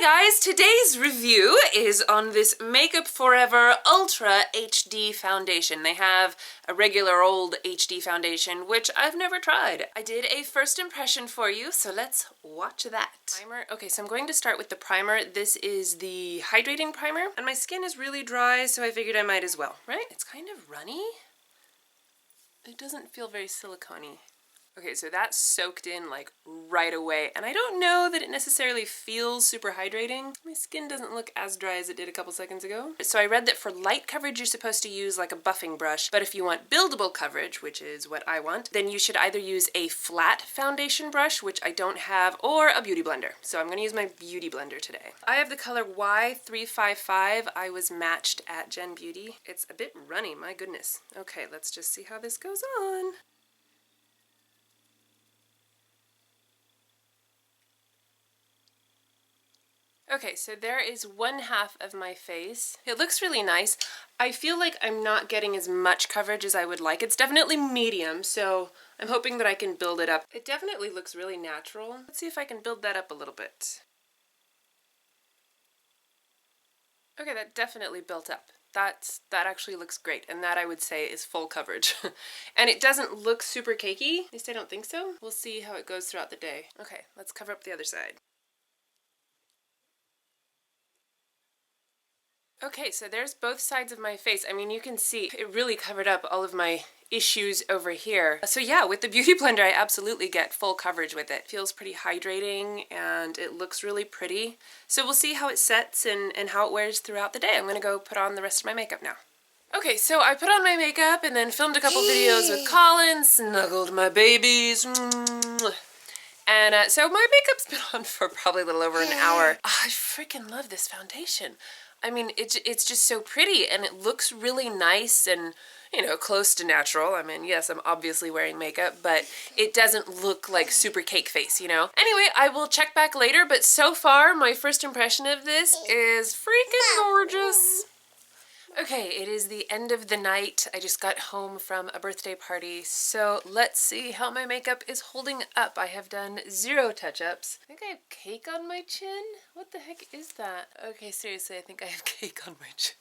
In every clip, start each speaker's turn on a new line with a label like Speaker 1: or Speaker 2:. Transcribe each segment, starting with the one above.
Speaker 1: Hi guys, today's review is on this Makeup Forever Ultra HD foundation. They have a regular old HD foundation, which I've never tried. I did a first impression for you, so let's watch that. Primer. Okay, so I'm going to start with the primer. This is the Hydrating Primer, and my skin is really dry, so I figured I might as well, right? It's kind of runny. It doesn't feel very silicone-y. Okay, so that's soaked in like right away, and I don't know that it necessarily feels super hydrating. My skin doesn't look as dry as it did a couple seconds ago. So I read that for light coverage you're supposed to use like a buffing brush, but if you want buildable coverage, which is what I want, then you should either use a flat foundation brush, which I don't have, or a beauty blender. So I'm gonna use my beauty blender today. I have the color Y355. I was matched at Gen Beauty. It's a bit runny, my goodness. Okay, let's just see how this goes on. Okay, so there is one half of my face. It looks really nice. I feel like I'm not getting as much coverage as I would like. It's definitely medium, so I'm hoping that I can build it up. It definitely looks really natural. Let's see if I can build that up a little bit. Okay, that definitely built up. That actually looks great, and that I would say is full coverage. And it doesn't look super cakey. At least I don't think so. We'll see how it goes throughout the day. Okay, let's cover up the other side. Okay, so there's both sides of my face. I mean, you can see it really covered up all of my issues over here. So yeah, with the Beauty Blender, I absolutely get full coverage with it. Feels pretty hydrating and it looks really pretty. So we'll see how it sets and how it wears throughout the day. I'm gonna go put on the rest of my makeup now. Okay, so I put on my makeup and then filmed a couple videos with Colin, snuggled my babies. And so my makeup's been on for probably a little over an hour. Oh, I freaking love this foundation. I mean, it's just so pretty, and it looks really nice and, you know, close to natural. I mean, yes, I'm obviously wearing makeup, but it doesn't look like super cake face, you know? Anyway, I will check back later, but so far, my first impression of this is freaking gorgeous. Okay, it is the end of the night. I just got home from a birthday party, so let's see how my makeup is holding up. I have done 0 touch-ups. I think I have cake on my chin? What the heck is that? Okay, seriously, I think I have cake on my chin.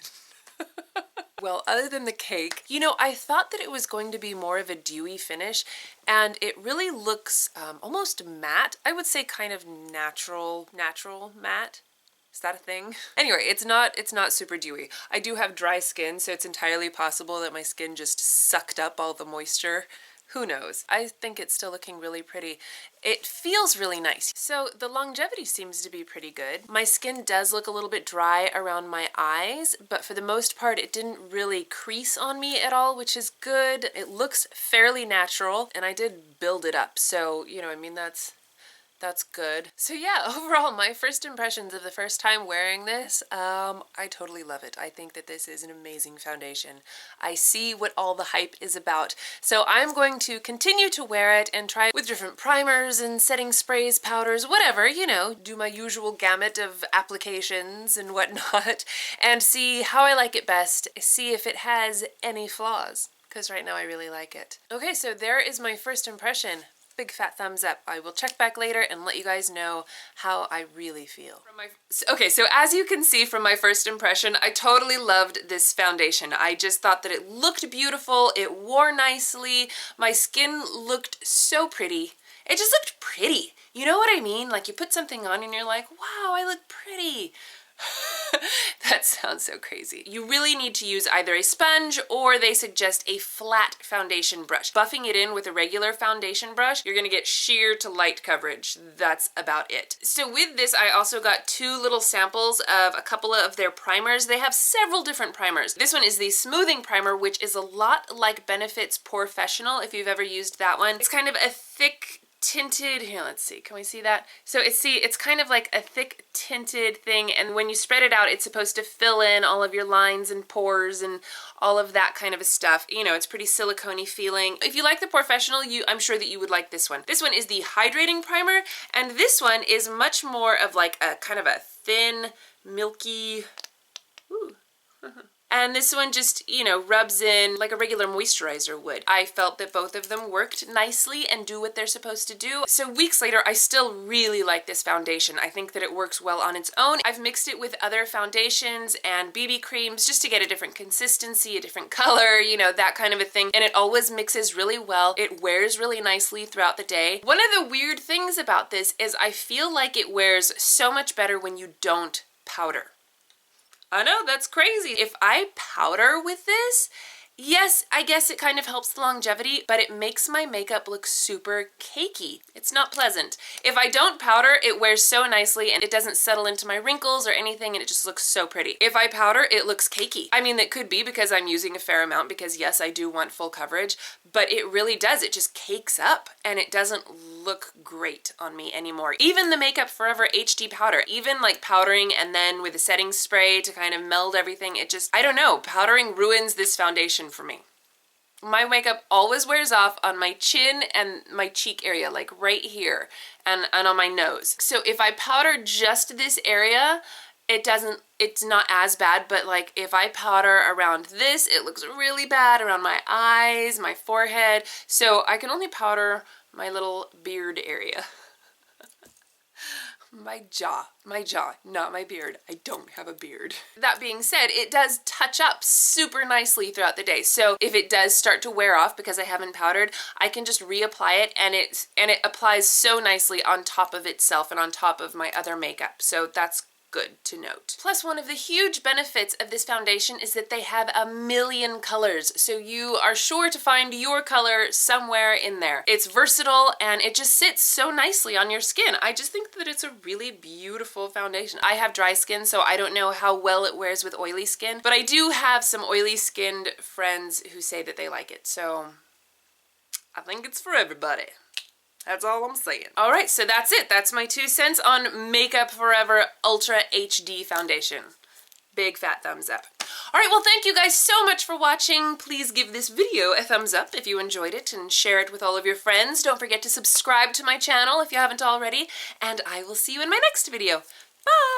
Speaker 1: Well, other than the cake, you know, I thought that it was going to be more of a dewy finish, and it really looks almost matte. I would say kind of natural matte. Is that a thing? Anyway, it's not super dewy. I do have dry skin, so it's entirely possible that my skin just sucked up all the moisture. Who knows? I think it's still looking really pretty. It feels really nice. So the longevity seems to be pretty good. My skin does look a little bit dry around my eyes, but for the most part, it didn't really crease on me at all, which is good. It looks fairly natural, and I did build it up. So, you know, I mean, that's good. So yeah, overall, my first impressions of the first time wearing this, I totally love it. I think that this is an amazing foundation. I see what all the hype is about. So I'm going to continue to wear it and try it with different primers and setting sprays, powders, whatever, you know, do my usual gamut of applications and whatnot, and see how I like it best, see if it has any flaws, because right now I really like it. Okay, so there is my first impression. Big fat thumbs up. I will check back later and let you guys know how I really feel. Okay, so as you can see from my first impression, I totally loved this foundation. I just thought that it looked beautiful, it wore nicely, my skin looked so pretty. It just looked pretty. You know what I mean? Like you put something on and you're like, wow, I look pretty. That sounds so crazy. You really need to use either a sponge or they suggest a flat foundation brush. Buffing it in with a regular foundation brush, you're gonna get sheer to light coverage. That's about it. So with this, I also got 2 little samples of a couple of their primers. They have several different primers. This one is the smoothing primer, which is a lot like Benefit's Porefessional, if you've ever used that one. It's kind of a thick, tinted, here, let's see, can we see that? So it's kind of like a thick tinted thing, and when you spread it out, it's supposed to fill in all of your lines and pores and all of that kind of stuff. You know, it's pretty silicone-y feeling. If you like the Porefessional, I'm sure that you would like this one. This one is the Hydrating Primer, and this one is much more of like a kind of a thin, milky, ooh, and this one just, you know, rubs in like a regular moisturizer would. I felt that both of them worked nicely and do what they're supposed to do. So weeks later, I still really like this foundation. I think that it works well on its own. I've mixed it with other foundations and BB creams just to get a different consistency, a different color, you know, that kind of a thing. And it always mixes really well. It wears really nicely throughout the day. One of the weird things about this is I feel like it wears so much better when you don't powder. I know, that's crazy. If I powder with this, yes, I guess it kind of helps the longevity, but it makes my makeup look super cakey. It's not pleasant. If I don't powder, it wears so nicely and it doesn't settle into my wrinkles or anything, and it just looks so pretty. If I powder, it looks cakey. I mean, that could be because I'm using a fair amount, because yes, I do want full coverage, but it really does. It just cakes up and it doesn't look great on me anymore. Even the Makeup Forever HD powder, even like powdering and then with a setting spray to kind of meld everything, it just, I don't know, powdering ruins this foundation for me. My makeup always wears off on my chin and my cheek area, like right here, and on my nose. So if I powder just this area, it's not as bad, but like if I powder around this, it looks really bad around my eyes, my forehead. So I can only powder my little beard area. My jaw, not my beard. I don't have a beard. That being said, it does touch up super nicely throughout the day. So if it does start to wear off because I haven't powdered, I can just reapply it, and it applies so nicely on top of itself and on top of my other makeup. So that's good to note. Plus, one of the huge benefits of this foundation is that they have a million colors, so you are sure to find your color somewhere in there. It's versatile and it just sits so nicely on your skin. I just think that it's a really beautiful foundation. I have dry skin, so I don't know how well it wears with oily skin, but I do have some oily skinned friends who say that they like it, so I think it's for everybody. That's all I'm saying. All right, so that's it. That's my 2 cents on Makeup Forever Ultra HD Foundation. Big fat thumbs up. All right, well, thank you guys so much for watching. Please give this video a thumbs up if you enjoyed it and share it with all of your friends. Don't forget to subscribe to my channel if you haven't already, and I will see you in my next video. Bye!